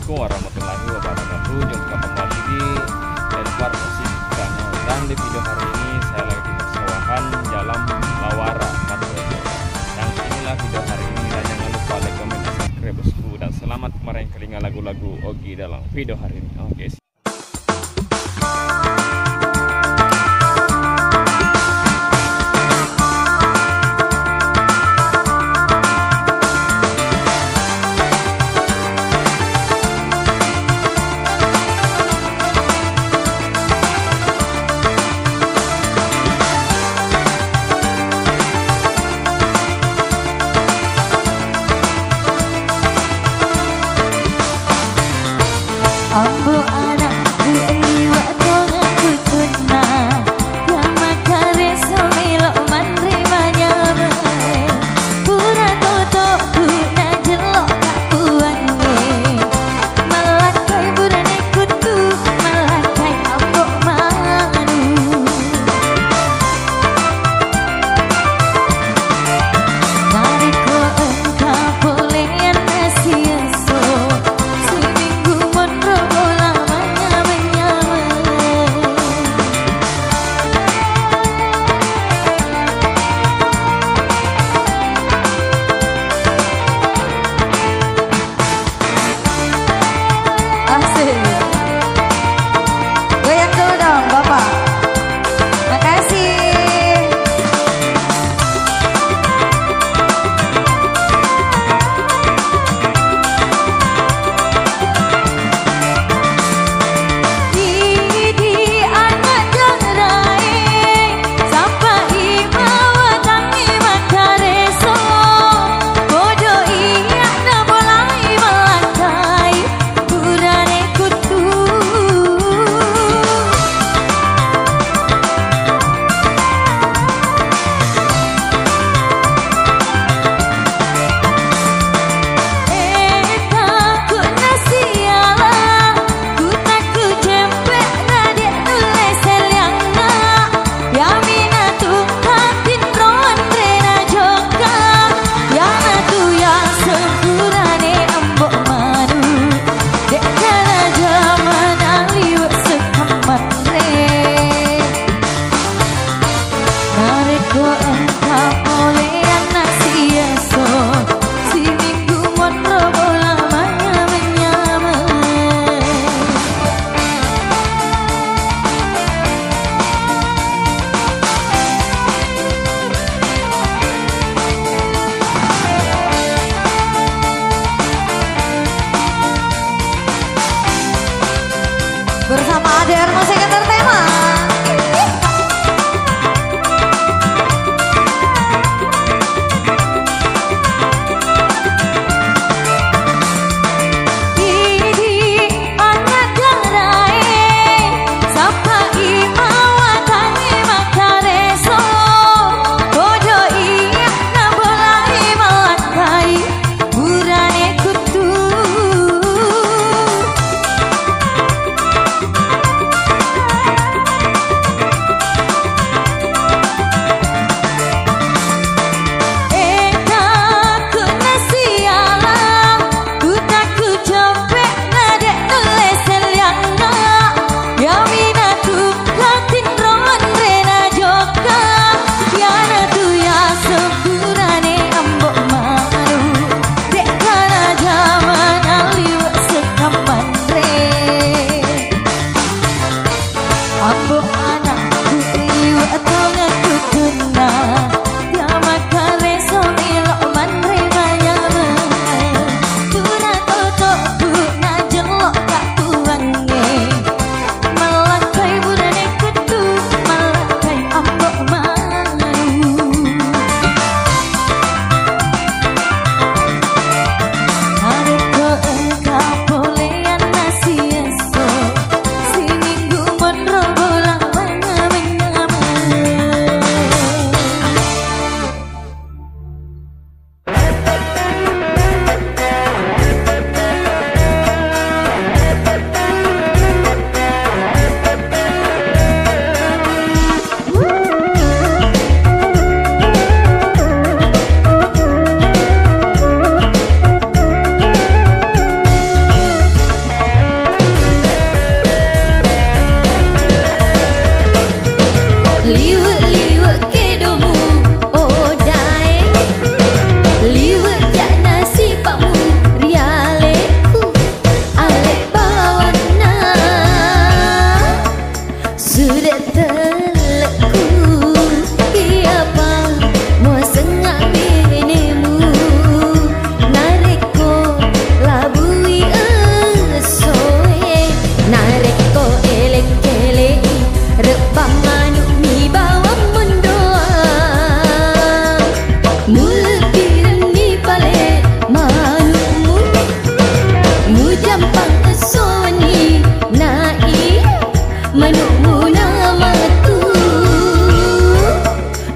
Assalamualaikum warahmatullahi wabarakatuh. Jumpa kembali di Edward Musik Channel. Dan di video hari ini saya lagi di persawahan Jalan Lawara Patojo. Dan inilah video hari ini, dan jangan lupa like, comment, dan subscribe bosku. Dan selamat kemarin kelinga lagu-lagu Ogi dalam video hari ini. Oke. Ambo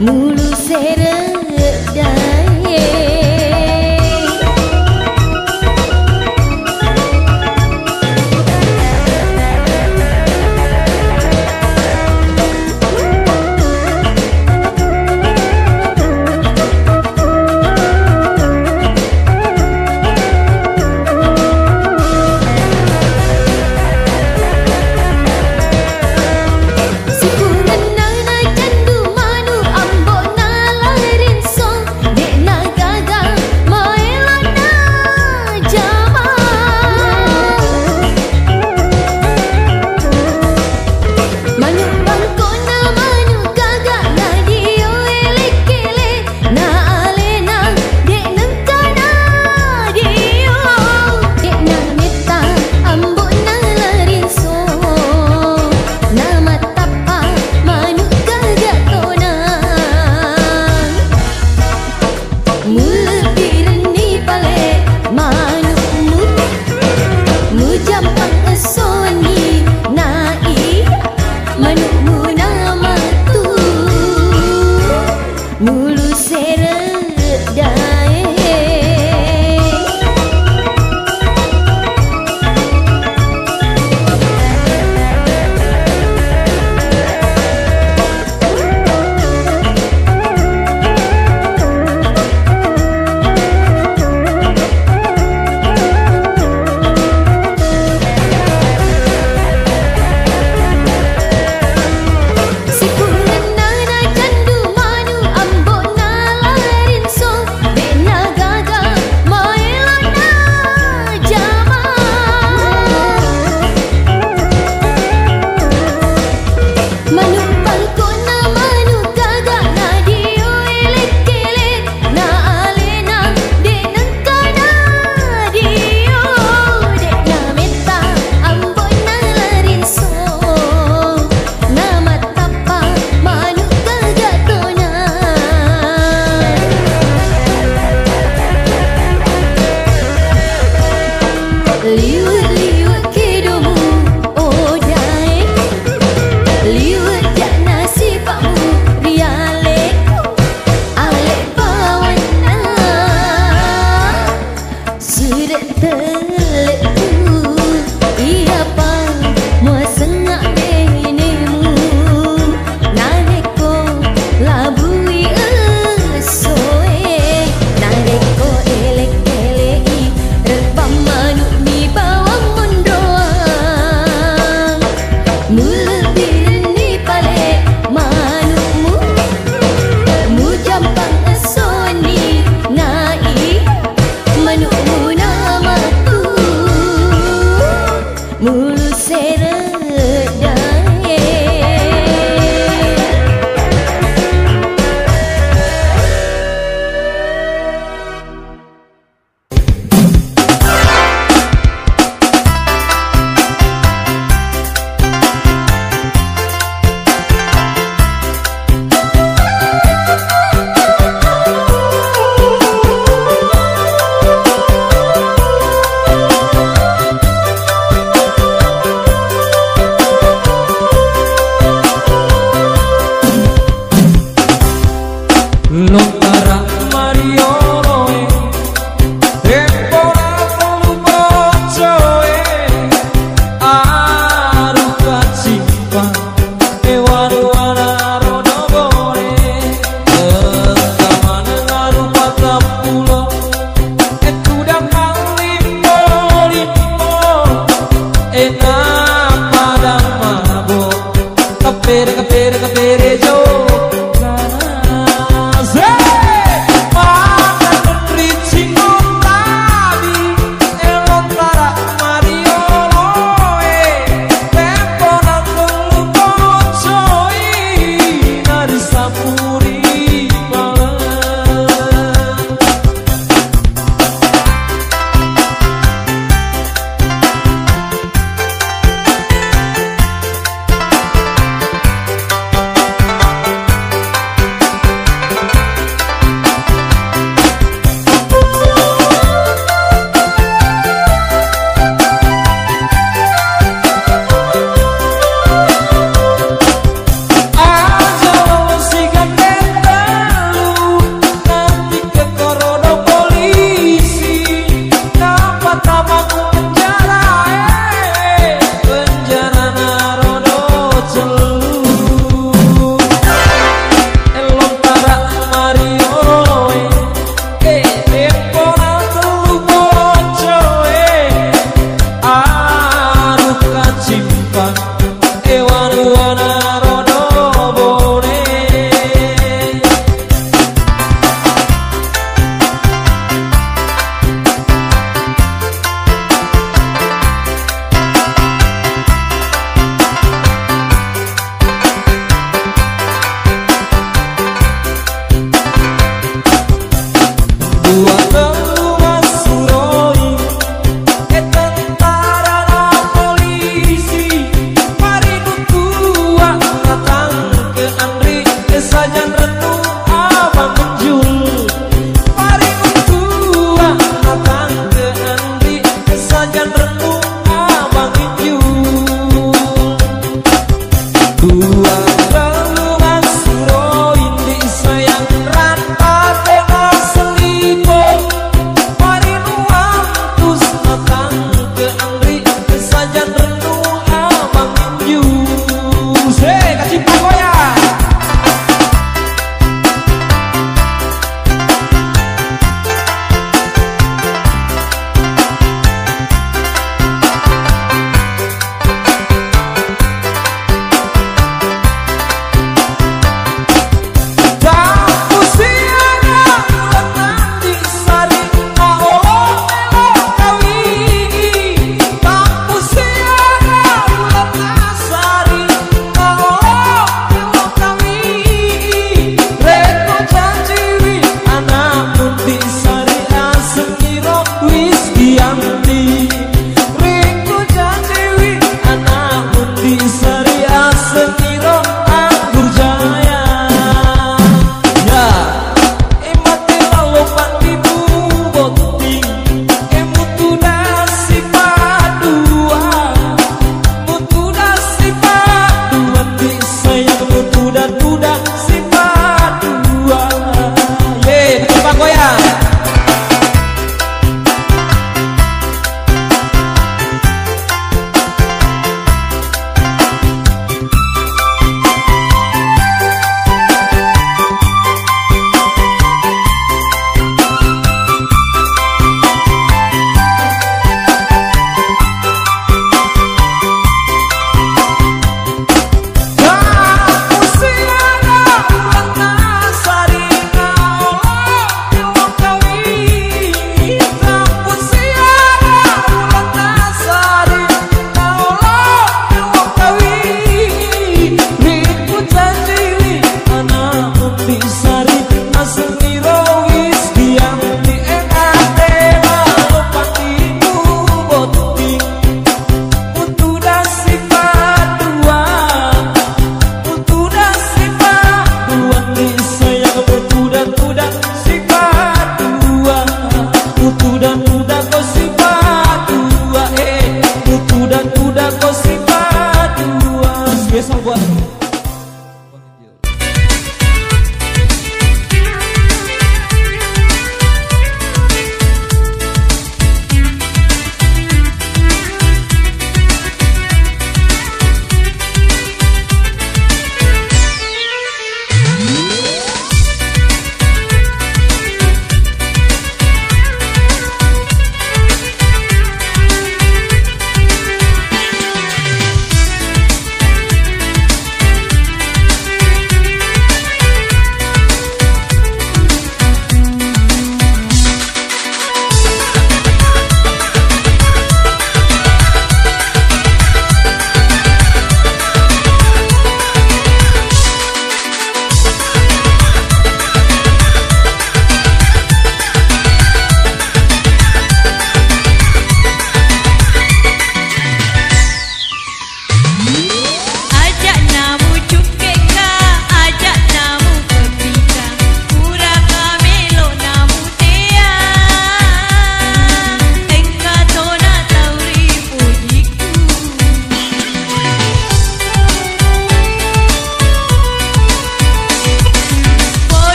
mulu seredai.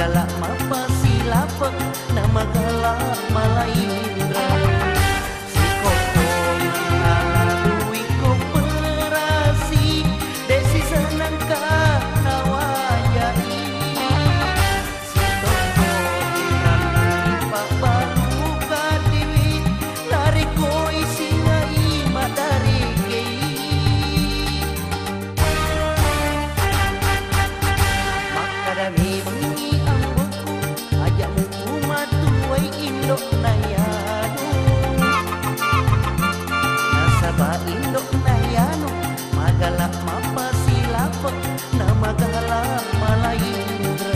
Magalak mapa silapek nama galak malaindra. Si kokong ala duwi koperasi desi senang kanawayai. Si kokong ramai pak baru kadiwi lari koi singai madari kei. Makadami bengi anggoku ajak muku matuai indok nayanu. Nasabah indok nayanu magalak mapa silapek nama galak malaindra.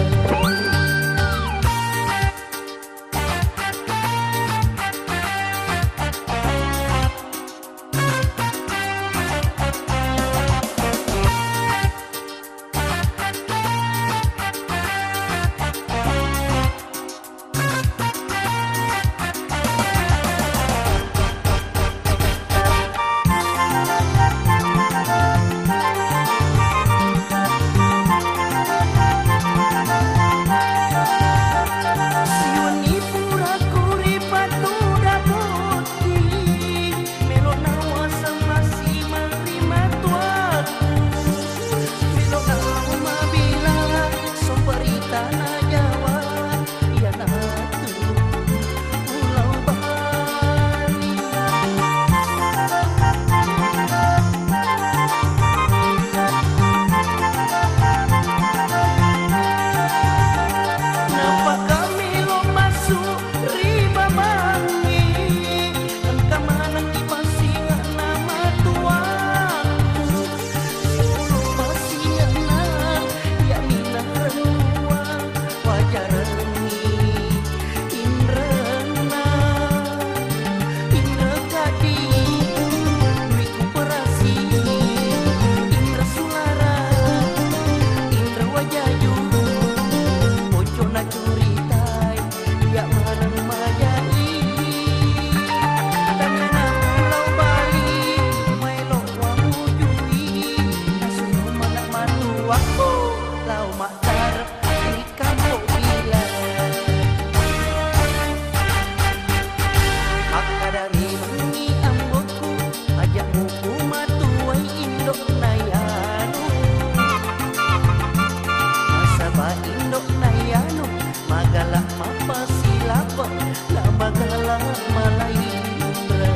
Magalak mapa silapek nama galak malaindra.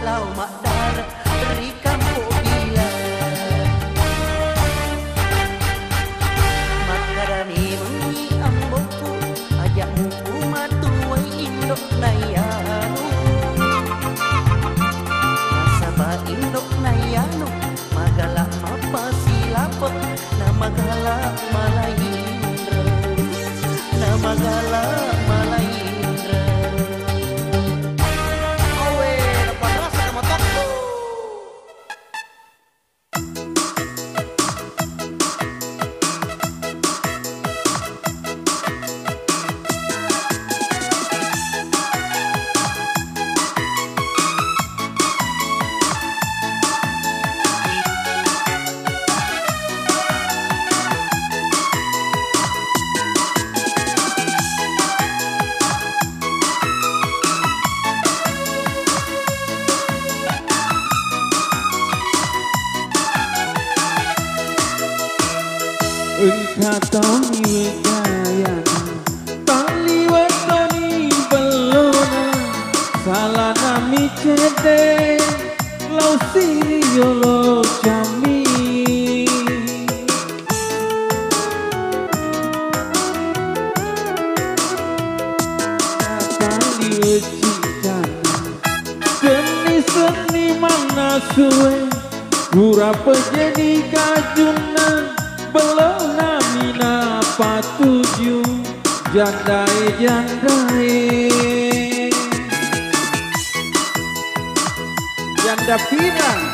Lau mak darat berikan bila Katoni wegaya tali wetoni belona salana mi cede lau sirio lo jami tali wecikan seni mana suwe pura pejadi kajuna belona mina patuju jandai janda pirang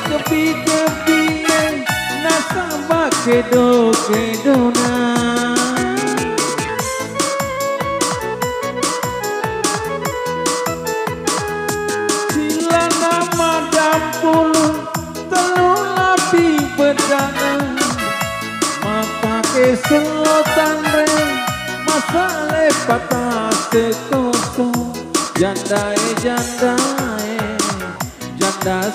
kepi-kepi nasabah kedona sila nama dampulu telur lapi bedana mata keselotan re masa lepata sekoso jandai janda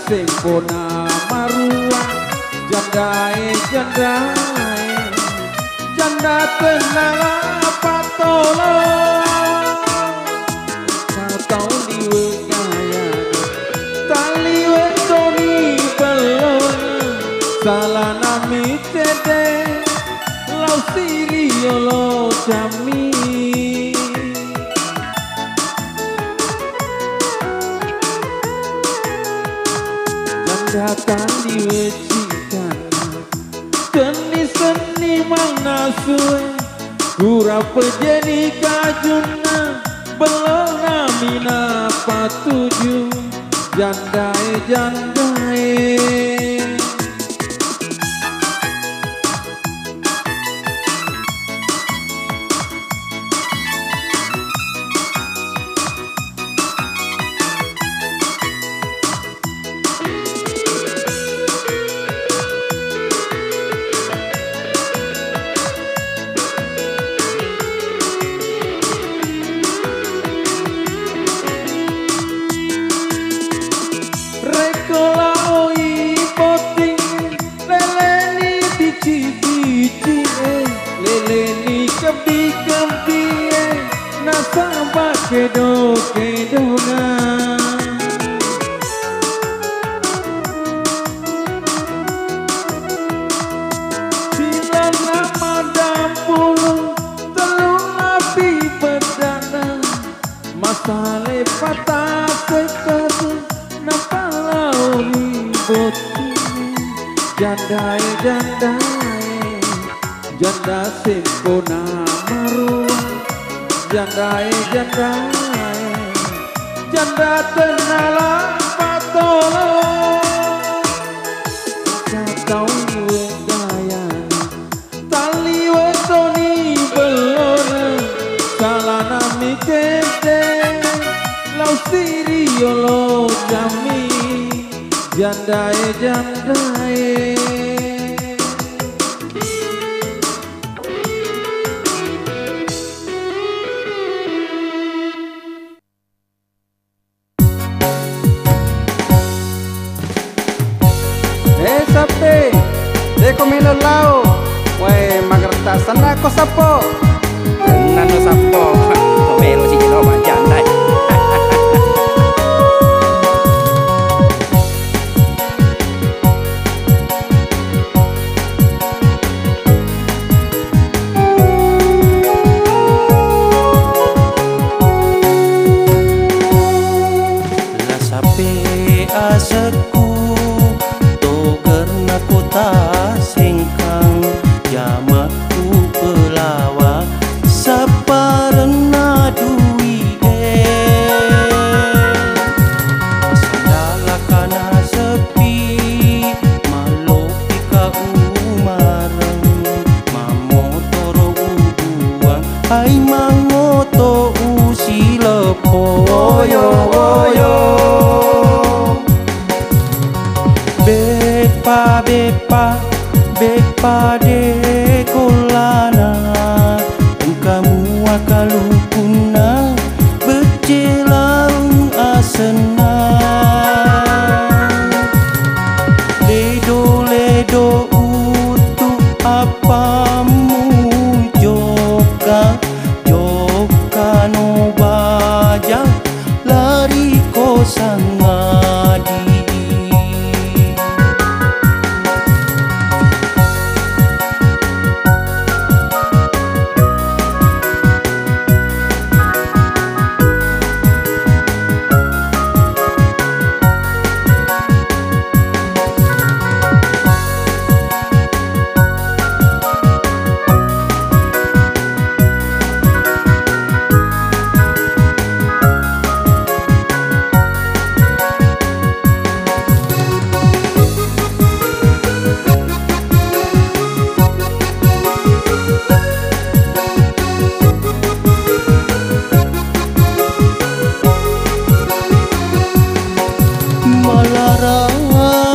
sempona marua jandai janda tenala patolo kau diwe kaya tali wetoni belona salana mi cede lau sirio lo jami datang diwecikan seni mana suwe pura pejeni kajuna belona mina patuju jandai nasabah kedona sila nama dampulu telur api bedana masa lepata sekatu napalau ribut jandai janda sempona marua jandai janda tenala patolo kau wegaya tali wetoni belona salana mi cede lau sirio lo jami jandai komelo lao, wae magertasan ako sapo. Tenan lo sapo, komelo si jelo manjandai. Lah sape aseku to karena kota singkang jamatku pelawa saparena duwi sandala kana sepi malo pika umareng mamotoro bepa de kolana engkamu akalupuna becelang asena ledo untuk apamu joka no baja lari ko sangadi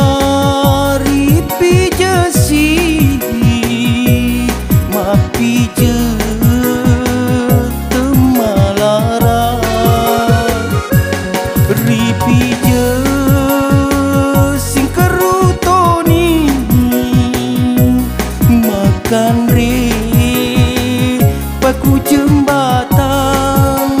malarari pijasi mapije temalara ripije singkerutoni makan re paku jembatan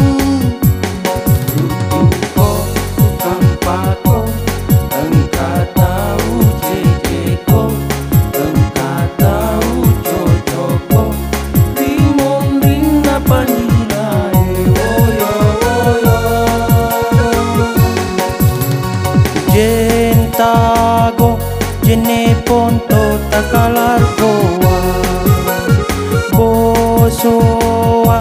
Jentago jene ponto takalar goa bosoa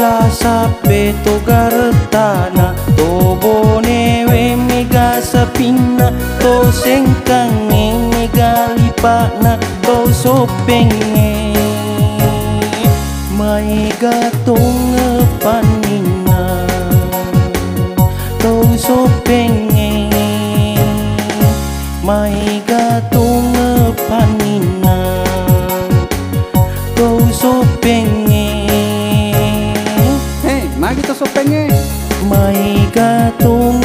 la sape to gartana to bonewe mega sapina to sengkange mega lipana to sopenge maiga to ngepanina to sopenge maiga tung panina kau sopenge Hei, mari kita sopenge. maiga tung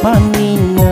panina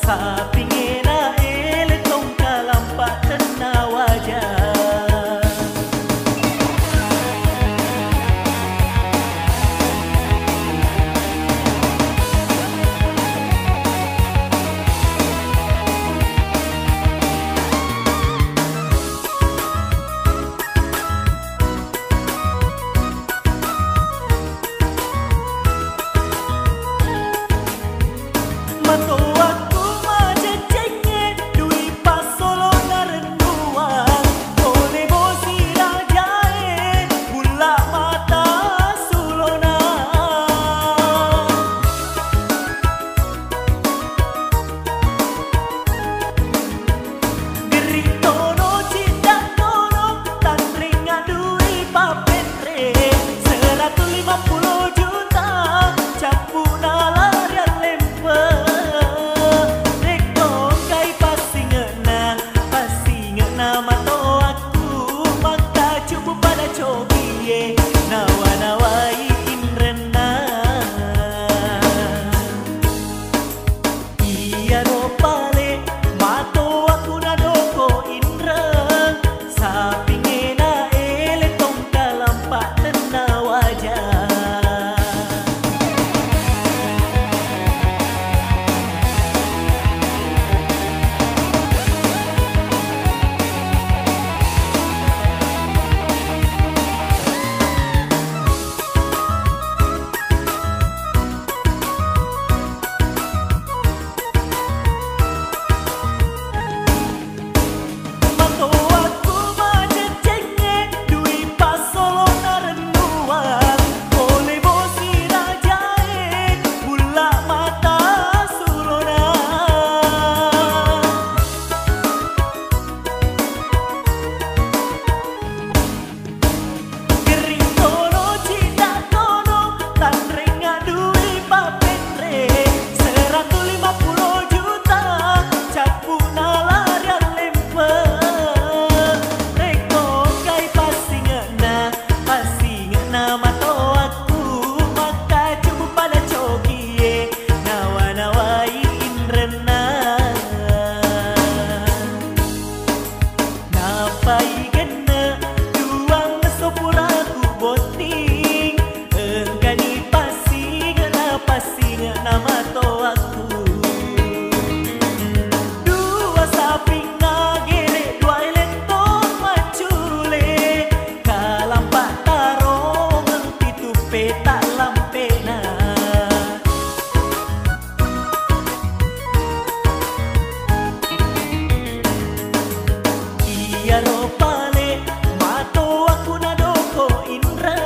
Sa pingena ele tong kalampa tenawa pai gena duang sopuraku boting engkani pasing nama to aku dua saping nagere dua elento macule kalampak tarong pitu peta lampena iya ropale mato aku nadoko indra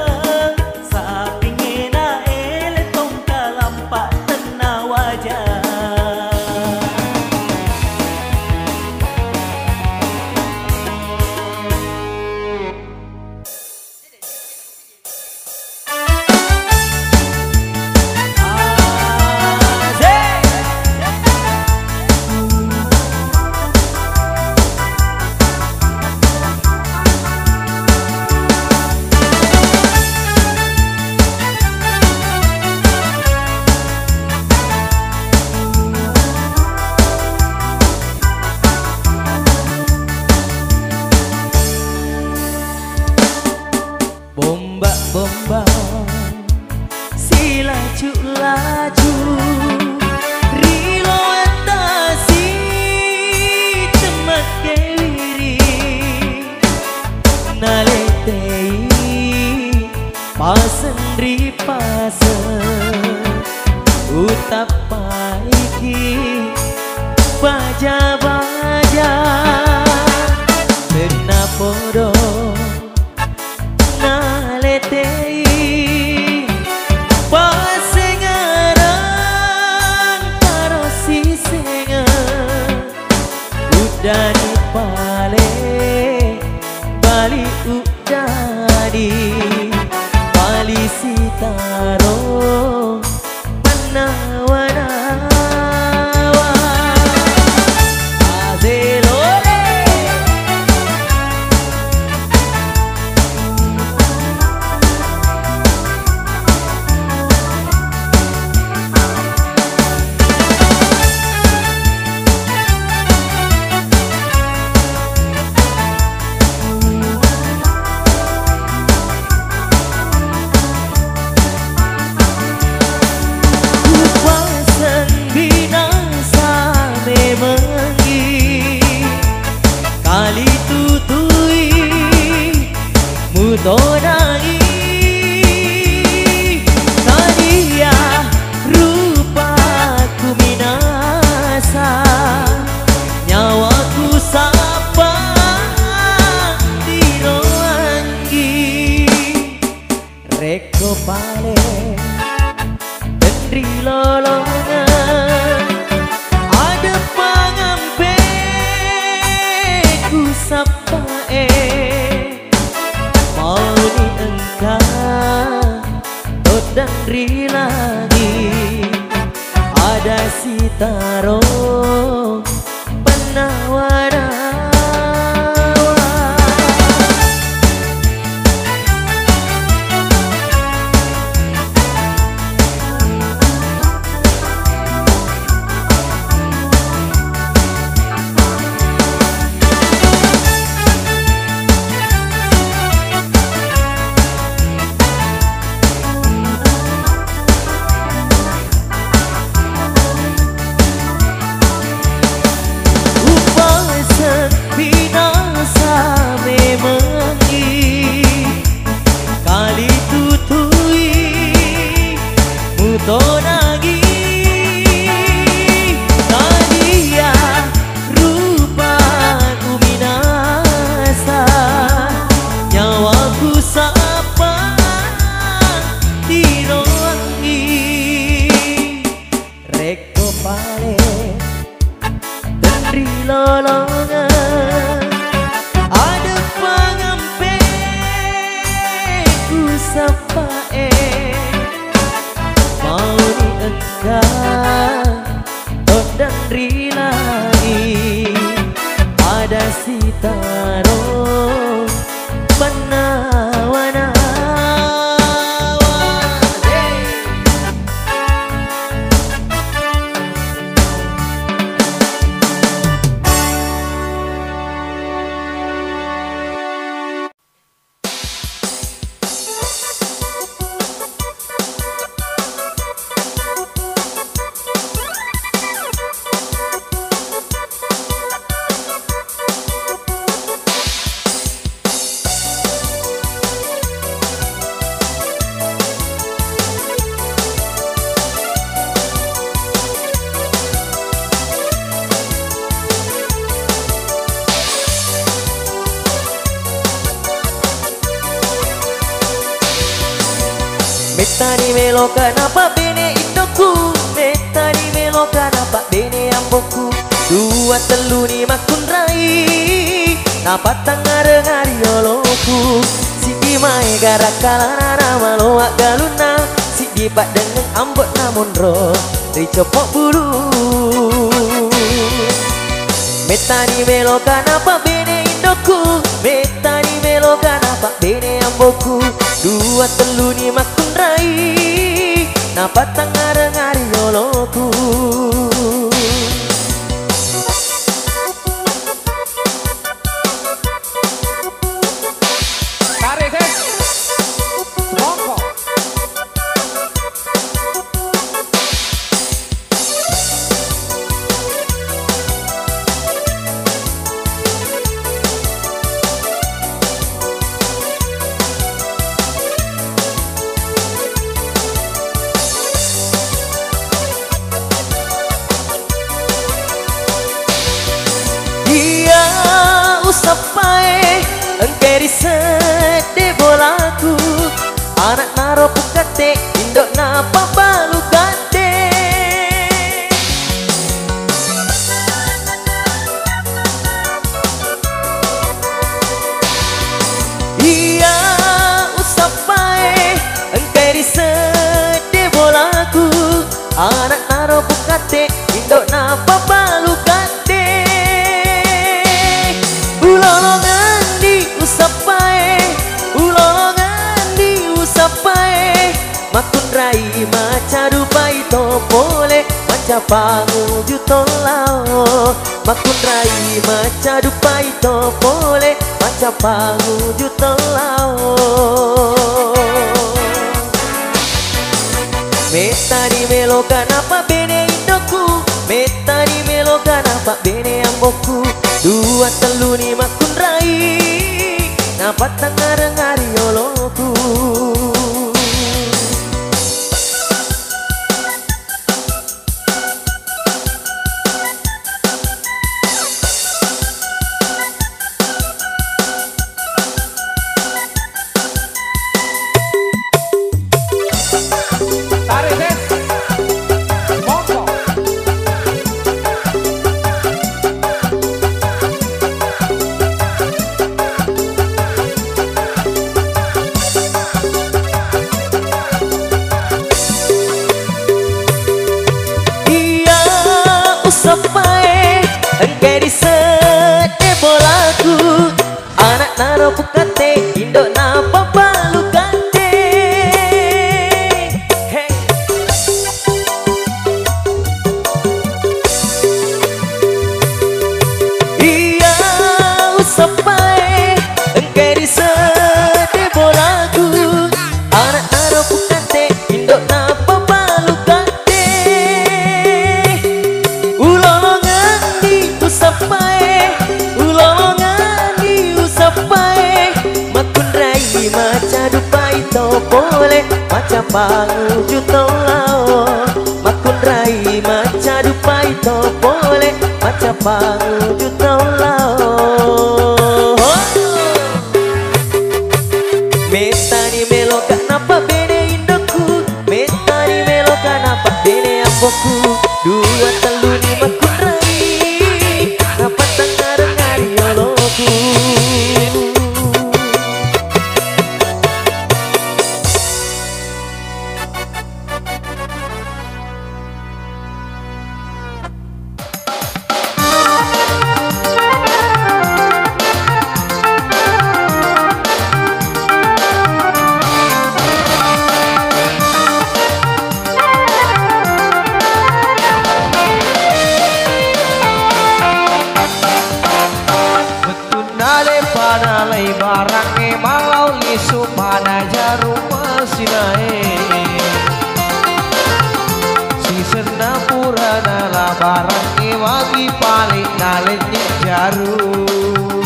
sapingena eletong kalampak tena wajah bomba si laju rilo atasi temat kewiri naletei pasen ri pasen utapa iki baja tena podo naletei pasengaran karo sisenga udani pale bali udani bali sitaro panawana Tonai Nadia rupaku minasa nyawaku sapa diroanggi reko pale dendri lolongan ada pangampe ku sapa dan lagi ada sitaro penawaran Tonagi Nadia rupaku minasa nyawaku sapa diroangi reko pale dendri lolongan ada pangampe ku sapa dan lagi ada sitaro penawana Meta di melo kenapa bene indoku, meta di melo kenapa bene amboku. Dua telu ni makun rai, napa tangga dengar yoloku. Si di mae gara kalana malo galuna, si di pak dengan ambot namun ro dicopok bulu. Meta di melo kenapa bene indoku, meta di melo kenapa bene amboku. Dua telu ni makun rai, napa tangga dengar yoloku. Usapai engke risede bolaku, anak naro pukate indok napa balu gade. Iya usapai engke risede bolaku, anak naro pukate indok napa balu gade. Ulolongan di usapai, ulolongan di usapai, makun rai maca dupai to pole, maca pangu juto lao. Makun rai maca dupai to pole, maca pangu juto lao. Meta di melo kenapa bene indoku, meta di melo kenapa bene amboku. Dua telu ni makun rai, napa tangga dengar yoloku. Usapai engke disede bolaku, anak naro pukate indok napa balu gade. Hey. Iya usapai engke disede bolaku, anak naro pukate indok napa balu gade. Usapai, ulolongan di usapai, makun rai maca dupai to pole, maca pangu juto lao. Makun rai maca dupai to pole, maca pangu juto lao. Meta di melo kenapa bene indoku, meta di melo kenapa bene amboku. Dua telu ni makun rai, napa tangga dengar yoloku. Barangnya malau lisu mana jarum masinae, si sena purana lah barangnya wagi paling nalennya jarum.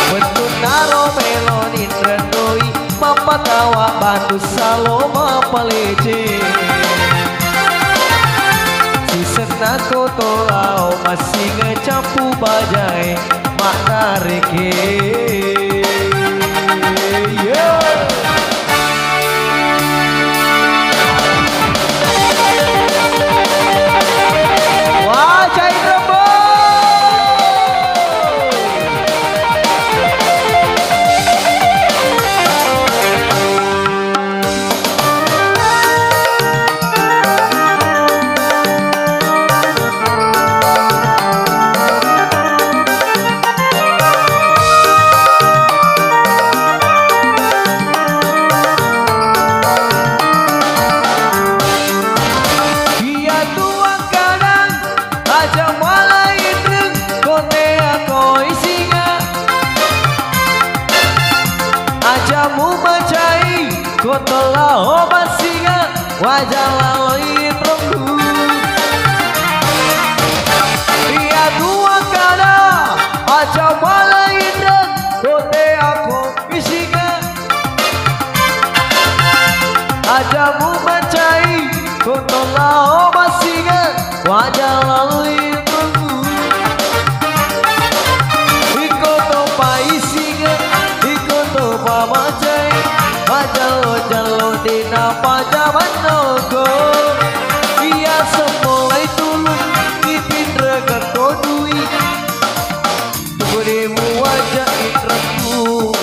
Betul naro melonin rendoi, mapa tawa bantu saloma pelece. Si sena kotolau masih ngecapu bajai makna reke. Yeah. lao masinga wajah laloi perempu dia tua kada aja malain dan kote aku isiga aja mu mencai kote lao masinga wajah laloi perempu ikoto paisiga ikoto pamacai Jalo-jalo dina pajaman nogo Ia semulai tulung Ipin regat kodui Tugurimu wajah itraku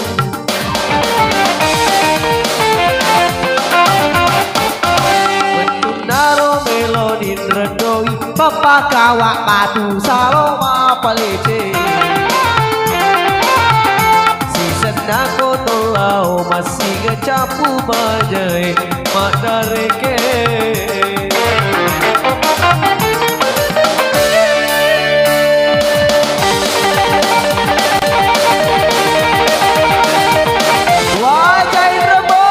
Bentunaro melodin redoi Papa kawak batu saloma palece Aku tolau masih kecapu bajai mak dareke wajai rebo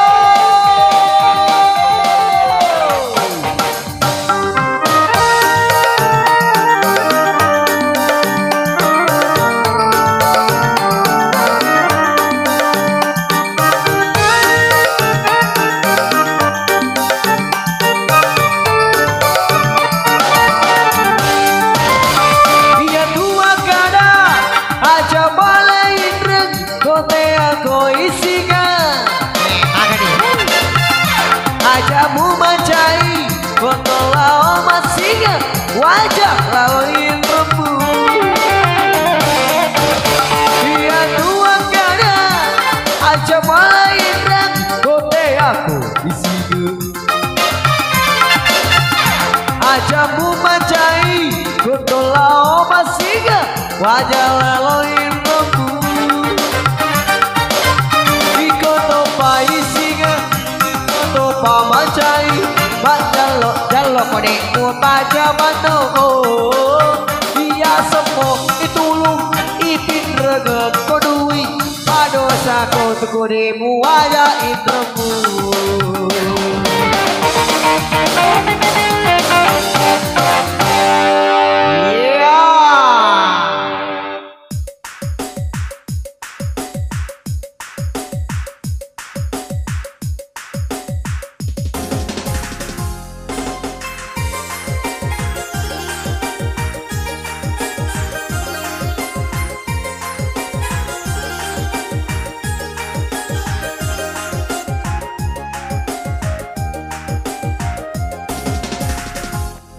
ajamu mencai kotolau masinga wajah lain rembu dia tua kada aja malain rang kote aku isiga ajamu mencai kotolau masinga wajah lain rembu ikoto paisiga pamacai bajalo jalo kode baca mano dia semua itulung ipin reget kodui padosa ko tukode muaya itremu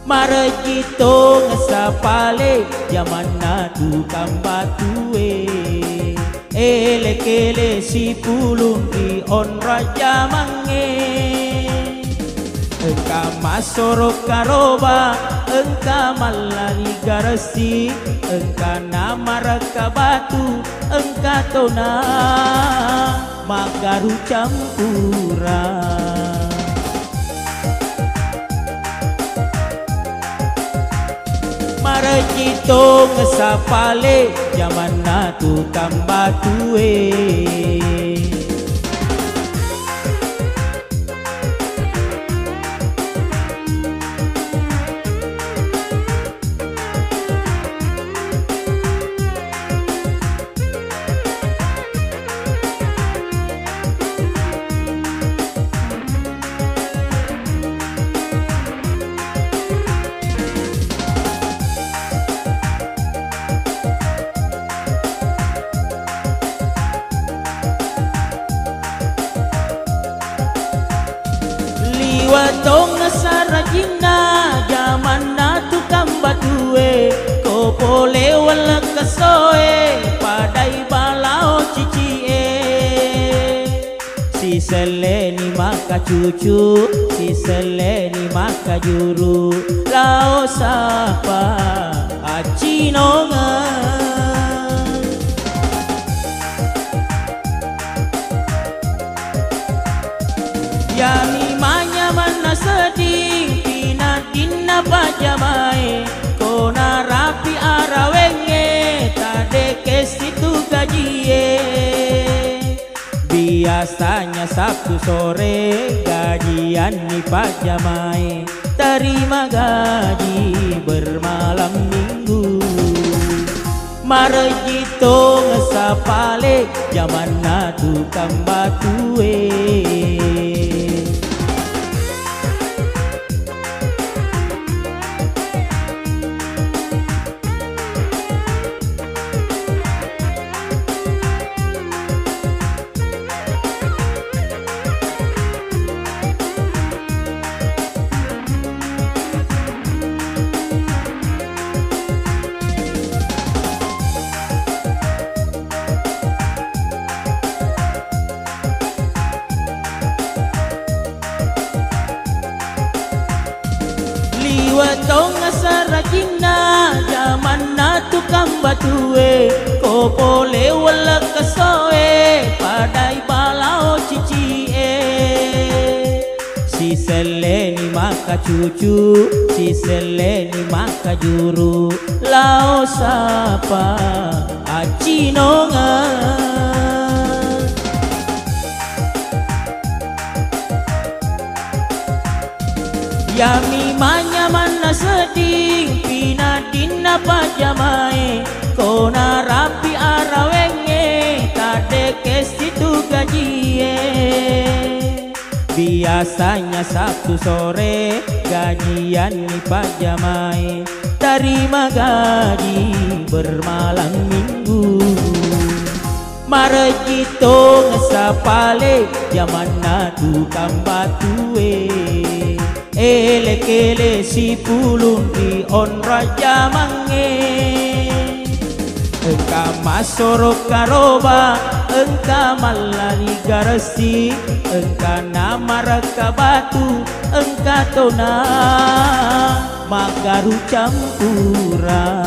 Marajito ngesapale Yamana tukang batue Ele-kele si pulung di on raja mange Engka masorok karoba Engka malali garasi Engka nama raka batu Engka tona Magaru campuran Marajito ngesapale Yamana tukang batue Watong sarajina Yamana tukang batue Ko pole wala kasoe Padai balao cicie Si seleni maka cucu Si seleni maka juru Lao sapa acinonga Yami manya mana sedih Pinatina pajamai Kona rapi arawenge Tade kesitu gajie Biar Biasanya Sabtu sore gajian di Pak Jamai, terima gaji bermalam minggu. Marejito ngesapale zaman na tukang batue. Liwatong asaragina zaman na tukang batue, ko boleh wala kasoe padai balao cicie. Si seleni maka cucu, si seleni maka juru, lao sapa acinongan. Yami manya mana seding pinadin apa jamai, kona rapi arawenge tade kesitu gajie. Biasanya Sabtu sore gajian di Pak Jamai, terima gaji bermalam minggu. Marejito ngesapale zaman na tukang batue. Ele-kele si pulung di on raja mange. Engka masorok karoba, engka malani garasi, engka nama raka batu, engka tona magaru campuran.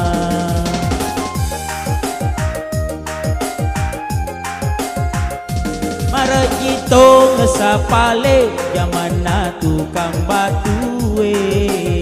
Marejito ngesapale zaman na tukang batue.